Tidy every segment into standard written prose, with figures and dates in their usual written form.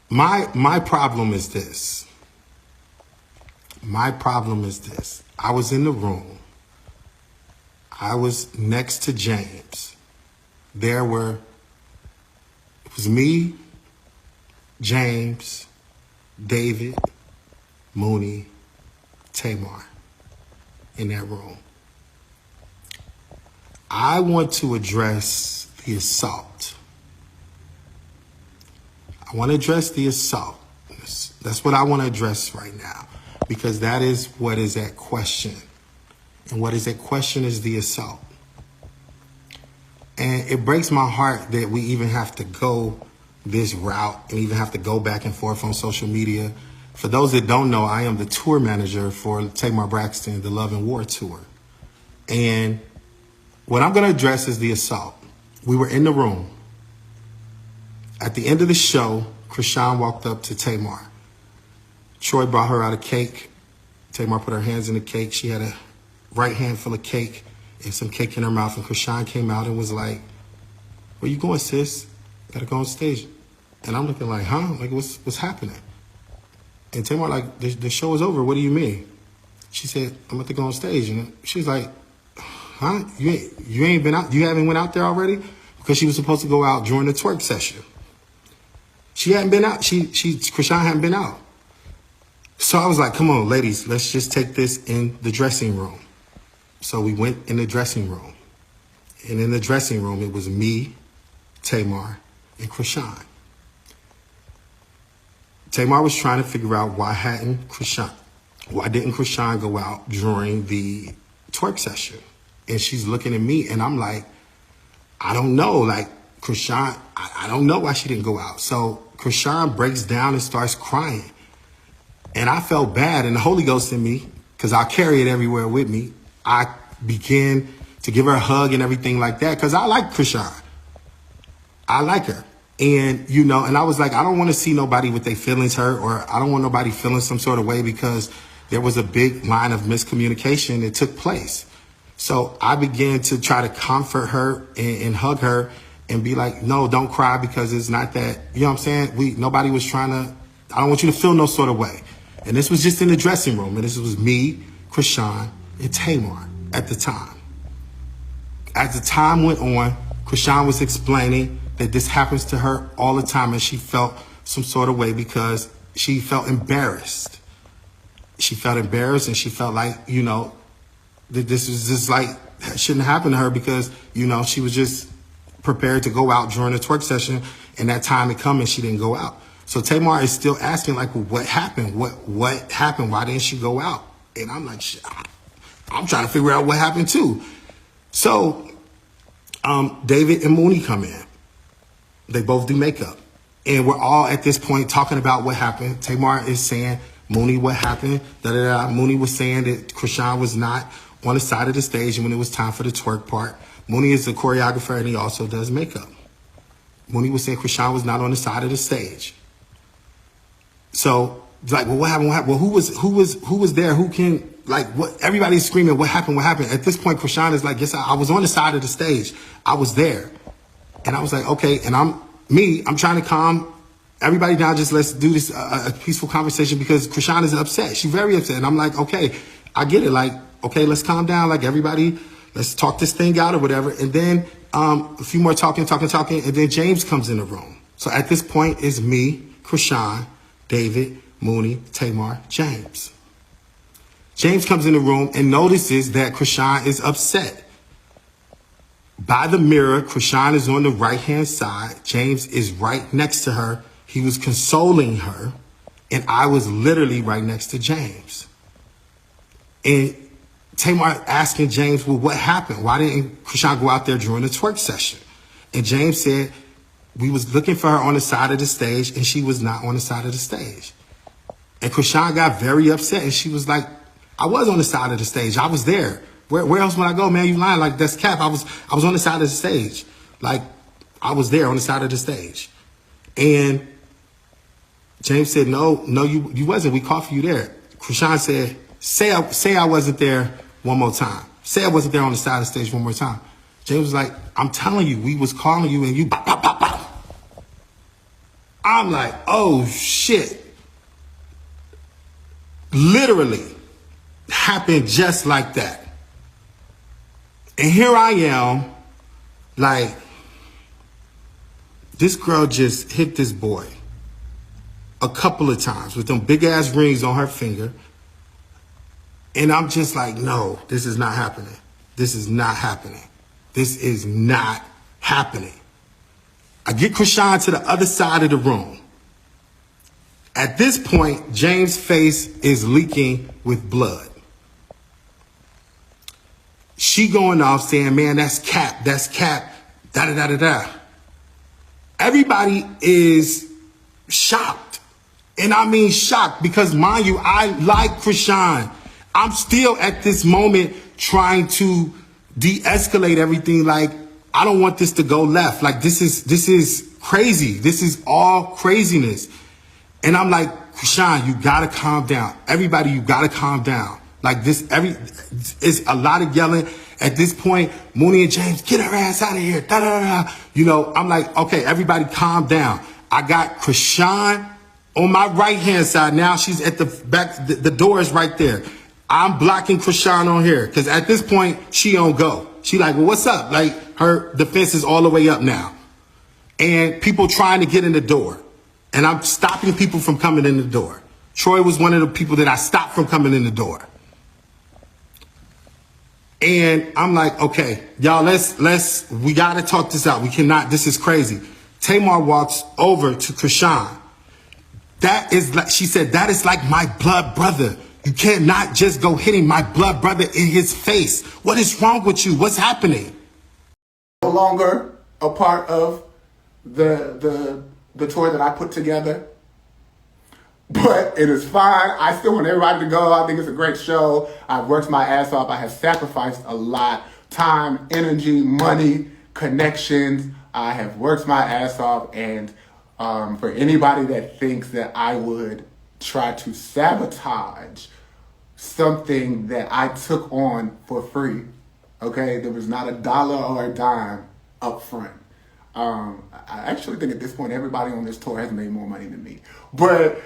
My problem is this. My problem is this. I was in the room. I was next to James. It was me, James, David, Mooney, Tamar in that room. I want to address the assault. I want to address the assault. That's what I want to address right now, because that is what is at question. And what is at question is the assault. And it breaks my heart that we even have to go this route and even have to go back and forth on social media. For those that don't know, I am the tour manager for Tamar Braxton, the Love and War Tour. And what I'm going to address is the assault. We were in the room. At the end of the show, CHRISEAN walked up to Tamar. Troy brought her out a cake. Tamar put her hands in the cake. She had a right hand full of cake and some cake in her mouth. And CHRISEAN came out and was like, "Where you going, sis? Gotta go on stage." And I'm looking like, huh? Like, what's happening? And Tamar like, the show is over. What do you mean? She said, "I'm about to go on stage." And she's like, "Huh? You ain't been out? You haven't went out there already?" Because she was supposed to go out during the twerk session. She hadn't been out. CHRISEAN hadn't been out. So I was like, "Come on, ladies, let's just take this in the dressing room." So we went in the dressing room. And in the dressing room, it was me, Tamar, and CHRISEAN. Tamar was trying to figure out why didn't CHRISEAN go out during the twerk session? And she's looking at me, and I'm like, I don't know. Like, CHRISEAN, I don't know why she didn't go out. So CHRISEAN breaks down and starts crying. And I felt bad, and the Holy Ghost in me, because I carry it everywhere with me, I began to give her a hug and everything like that, because I like CHRISEAN. I like her. And, you know, and I was like, I don't want to see nobody with their feelings hurt, or I don't want nobody feeling some sort of way, because there was a big line of miscommunication that took place. So I began to try to comfort her and hug her and be like, no, don't cry, because it's not that, you know what I'm saying? Nobody was trying to, I don't want you to feel no sort of way. And this was just in the dressing room. And this was me, CHRISEAN, and Tamar at the time. As the time went on, CHRISEAN was explaining that this happens to her all the time, and she felt some sort of way because she felt embarrassed. She felt embarrassed, and she felt like, you know, that this was just like, shouldn't happen to her, because, you know, she was just prepared to go out during the twerk session, and that time had come and she didn't go out. So Tamar is still asking, like, well, what happened? What happened? Why didn't she go out? And I'm like, I'm trying to figure out what happened too. So David and Mooney come in. They both do makeup. And we're all at this point talking about what happened. Tamar is saying, Mooney, what happened? Mooney was saying that CHRISEAN was not on the side of the stage when it was time for the twerk part. Mooney is a choreographer, and he also does makeup. Mooney was saying CHRISEAN was not on the side of the stage. So it's like, well, what happened? What happened? Well, who was there? Who can, like, what? Everybody's screaming, what happened? What happened? At this point, CHRISEAN is like, yes, I was on the side of the stage. I was there. And I was like, okay. And I'm trying to calm everybody down. Just let's do this, a peaceful conversation, because CHRISEAN is upset. She's very upset. And I'm like, okay, I get it. Like, okay, let's calm down. Like, everybody, let's talk this thing out or whatever. And then a few more talking. And then James comes in the room. So at this point, it's me, CHRISEAN, David, Mooney, Tamar, James. James comes in the room and notices that CHRISEAN is upset. By the mirror, CHRISEAN is on the right-hand side. James is right next to her. He was consoling her, and I was literally right next to James. And Tamar asking James, well, what happened? Why didn't CHRISEAN go out there during the twerk session? And James said, we was looking for her on the side of the stage, and she was not on the side of the stage. And CHRISEAN got very upset, and she was like, I was on the side of the stage. I was there. Where else would I go, man? You lying? Like, that's cap. I was on the side of the stage. Like, I was there on the side of the stage. And James said, no, you wasn't. We caught for you there. CHRISEAN said, say I wasn't there one more time. Say I wasn't there on the side of the stage one more time. James was like, I'm telling you, we was calling you, and you, bah, bah, bah, bah. I'm like, oh shit. Literally happened just like that. And here I am, like, this girl just hit this boy a couple of times with them big ass rings on her finger. And I'm just like, no, this is not happening. This is not happening. This is not happening. I get CHRISEAN to the other side of the room. At this point, James' face is leaking with blood. She going off saying, man, that's cap, da da da da da. Everybody is shocked. And I mean shocked because, mind you, I like CHRISEAN. I'm still at this moment trying to de-escalate everything. Like, I don't want this to go left. Like, this is crazy. This is all craziness. And I'm like, CHRISEAN, you gotta calm down. Everybody, you gotta calm down. Like this, it's a lot of yelling. At this point, Mooney and James, get her ass out of here. Da, da, da, da. You know, I'm like, okay, everybody calm down. I got CHRISEAN on my right hand side. Now she's at the back, the door is right there. I'm blocking CHRISEAN on here. Cause at this point, she don't go. She like, well, what's up? Like her defense is all the way up now. And people trying to get in the door. And I'm stopping people from coming in the door. Troy was one of the people that I stopped from coming in the door. And I'm like, okay, y'all, we gotta talk this out. We cannot, this is crazy. Tamar walks over to CHRISEAN. That is like, she said, that is like my blood brother. You cannot just go hitting my blood brother in his face. What is wrong with you? What's happening? No longer a part of the tour that I put together. But it is fine. I still want everybody to go. I think it's a great show. I've worked my ass off. I have sacrificed a lot. Time, energy, money, connections. I have worked my ass off. And for anybody that thinks that I would try to sabotage something that I took on for free, okay? There was not a dollar or a dime up front. I actually think at this point, everybody on this tour has made more money than me. But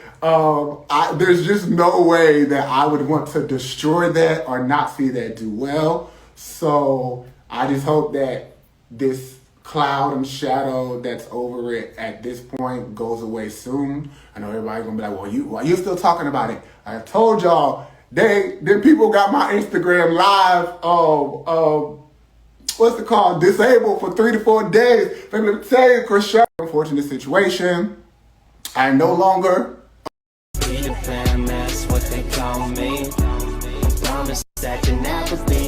there's just no way that I would want to destroy that or not see that do well. So I just hope that this cloud and shadow that's over it at this point goes away soon. I know everybody's gonna be like, well, why you still talking about it? I told y'all, then people got my Instagram live, what's it called? Disabled for 3 to 4 days. Let me tell you, CHRISEAN, unfortunate situation. I no longer. Be the fam, that's what they call me. I promise that you never be